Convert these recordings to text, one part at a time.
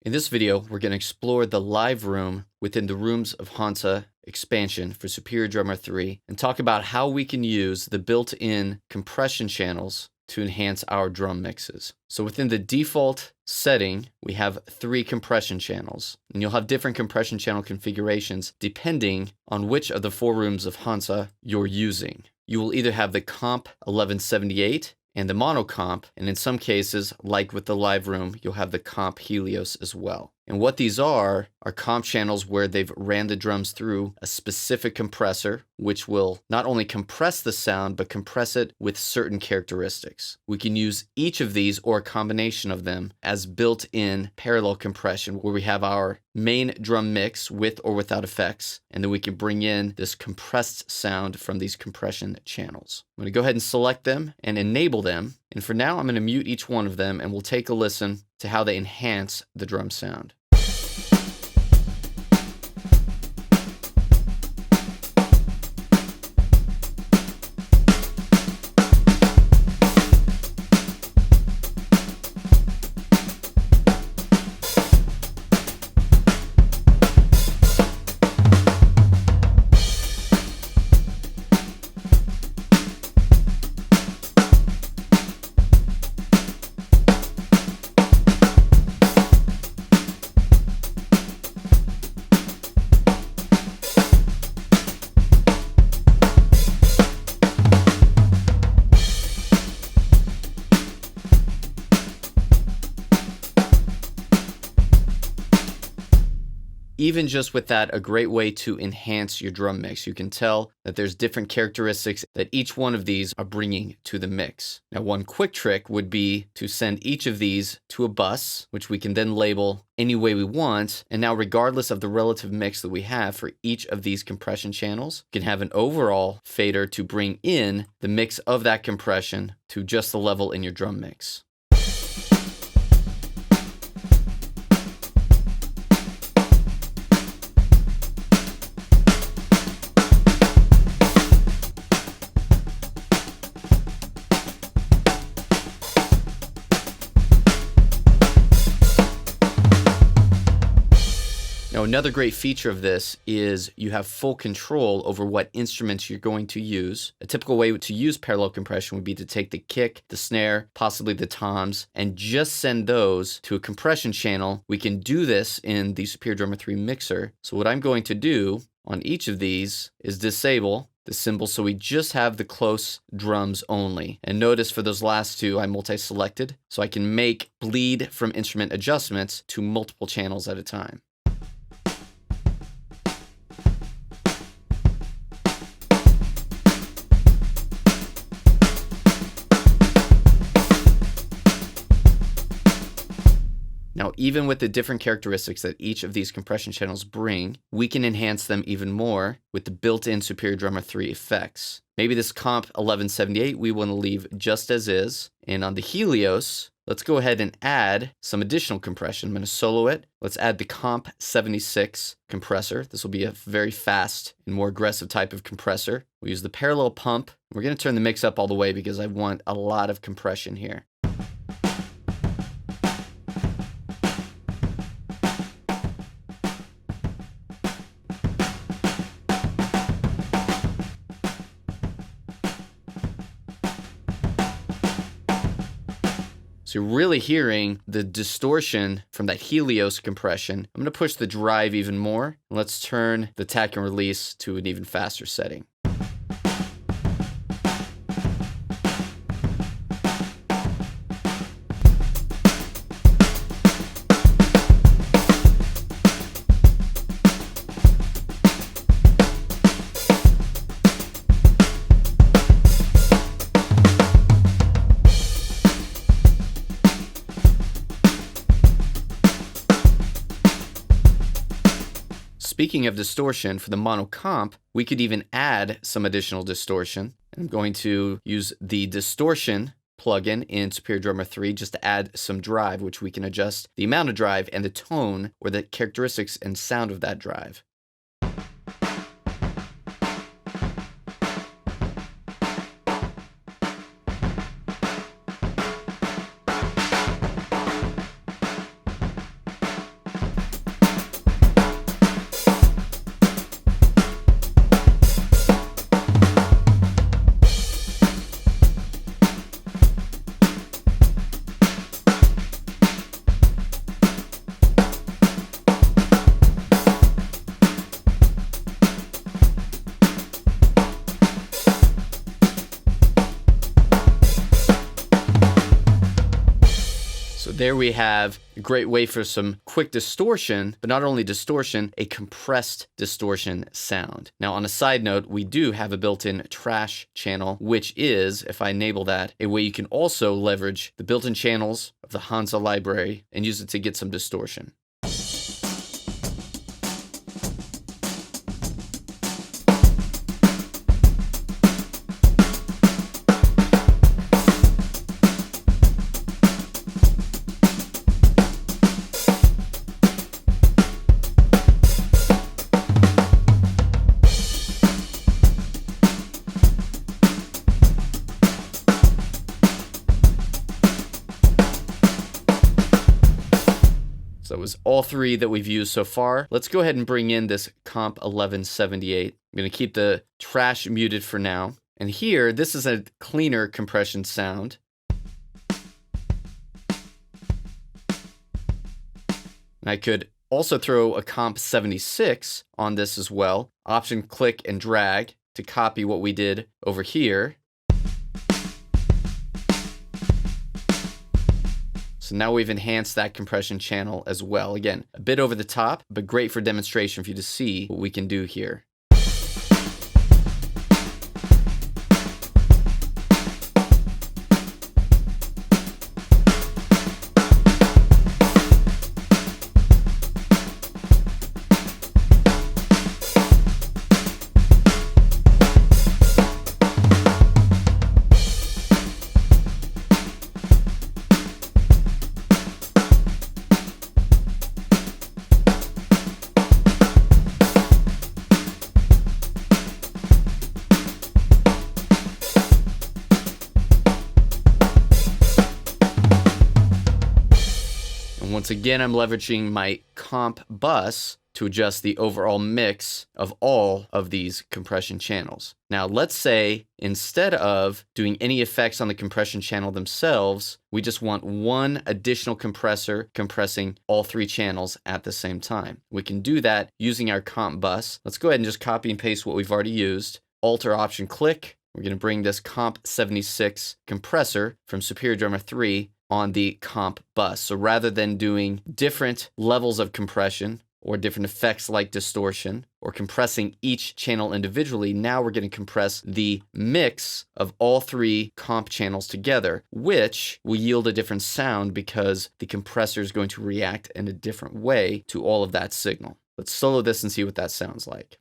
In this video, we're going to explore the live room within the Rooms of Hansa expansion for Superior Drummer 3 and talk about how we can use the built-in compression channels to enhance our drum mixes. So within the default setting, we have 3 compression channels, and you'll have different compression channel configurations depending on which of the 4 Rooms of Hansa you're using. You will either have the Comp 1178 and the mono comp, and in some cases, like with the live room, you'll have the comp Helios as well. And what these are comp channels where they've ran the drums through a specific compressor, which will not only compress the sound, but compress it with certain characteristics. We can use each of these or a combination of them as built-in parallel compression, where we have our main drum mix with or without effects, and then we can bring in this compressed sound from these compression channels. I'm going to go ahead and select them and enable them. And for now, I'm going to mute each one of them, and we'll take a listen to how they enhance the drum sound. Even just with that, a great way to enhance your drum mix. You can tell that there's different characteristics that each one of these are bringing to the mix. Now, one quick trick would be to send each of these to a bus, which we can then label any way we want. And now, regardless of the relative mix that we have for each of these compression channels, you can have an overall fader to bring in the mix of that compression to just the level in your drum mix. Now, another great feature of this is you have full control over what instruments you're going to use. A typical way to use parallel compression would be to take the kick, the snare, possibly the toms, and just send those to a compression channel. We can do this in the Superior Drummer 3 mixer. So what I'm going to do on each of these is disable the cymbal, so we just have the close drums only. And notice for those last 2, I multi-selected, so I can make bleed from instrument adjustments to multiple channels at a time. Now, even with the different characteristics that each of these compression channels bring, we can enhance them even more with the built-in Superior Drummer 3 effects. Maybe this Comp 1178 we want to leave just as is. And on the Helios, let's go ahead and add some additional compression. I'm going to solo it. Let's add the Comp 76 compressor. This will be a very fast and more aggressive type of compressor. We'll use the parallel pump. We're going to turn the mix up all the way because I want a lot of compression here. So you're really hearing the distortion from that Helios compression. I'm going to push the drive even more. Let's turn the attack and release to an even faster setting. Speaking of distortion, for the mono comp, we could even add some additional distortion. I'm going to use the distortion plugin in Superior Drummer 3 just to add some drive, which we can adjust the amount of drive and the tone or the characteristics and sound of that drive. There we have a great way for some quick distortion, but not only distortion, a compressed distortion sound. Now, on a side note, we do have a built-in trash channel, which is, if I enable that, a way you can also leverage the built-in channels of the Hansa library and use it to get some distortion. So it was all three that we've used so far. Let's go ahead and bring in this comp 1178. I'm going to keep the trash muted for now. And here, this is a cleaner compression sound. And I could also throw a comp 76 on this as well. Option click and drag to copy what we did over here. So now we've enhanced that compression channel as well. Again, a bit over the top, but great for demonstration for you to see what we can do here. Once again, I'm leveraging my comp bus to adjust the overall mix of all of these compression channels. Now, let's say instead of doing any effects on the compression channel themselves, we just want one additional compressor compressing all three channels at the same time. We can do that using our comp bus. Let's go ahead and just copy and paste what we've already used. Alt or Option click. We're going to bring this comp 76 compressor from Superior Drummer 3 on the comp bus. So rather than doing different levels of compression or different effects like distortion or compressing each channel individually, now we're going to compress the mix of all three comp channels together, which will yield a different sound because the compressor is going to react in a different way to all of that signal. Let's solo this and see what that sounds like.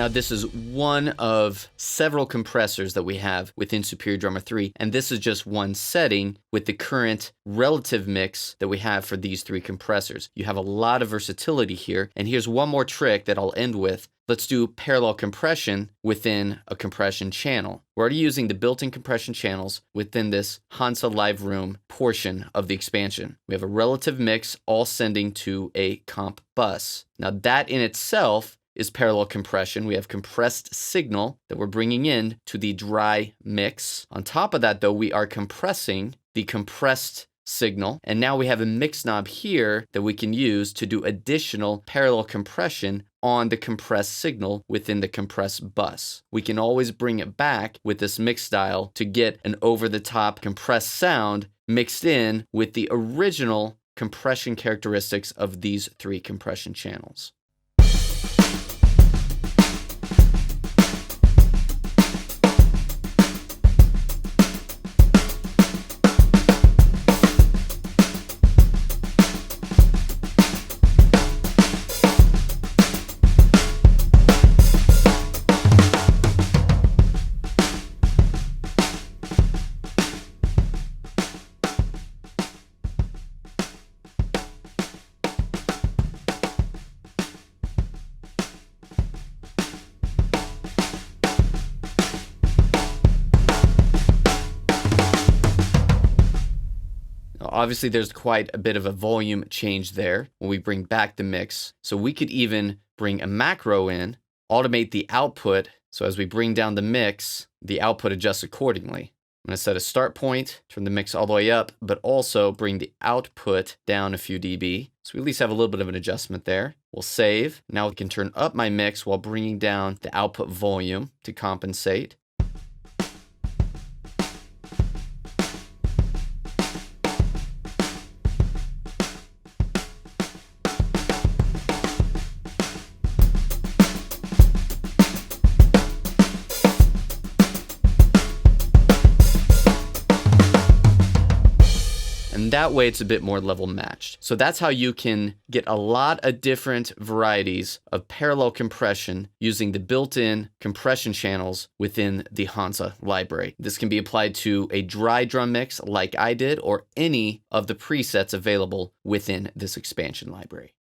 Now, this is one of several compressors that we have within Superior Drummer 3, and this is just one setting with the current relative mix that we have for these three compressors. You have a lot of versatility here, and here's one more trick that I'll end with. Let's do parallel compression within a compression channel. We're already using the built-in compression channels within this Hansa Live Room portion of the expansion. We have a relative mix all sending to a comp bus. Now, that in itself is parallel compression. We have compressed signal that we're bringing in to the dry mix. On top of that, though, we are compressing the compressed signal. And now we have a mix knob here that we can use to do additional parallel compression on the compressed signal within the compressed bus. We can always bring it back with this mix dial to get an over-the-top compressed sound mixed in with the original compression characteristics of these three compression channels. obviously there's quite a bit of a volume change there when we bring back the mix. So we could even bring a macro in, automate the output. So as we bring down the mix, the output adjusts accordingly. I'm going to set a start point, turn the mix all the way up, but also bring the output down a few dB. So we at least have a little bit of an adjustment there. We'll save. Now we can turn up my mix while bringing down the output volume to compensate. And that way it's a bit more level matched. So that's how you can get a lot of different varieties of parallel compression using the built-in compression channels within the Hansa library. This can be applied to a dry drum mix like I did, or any of the presets available within this expansion library.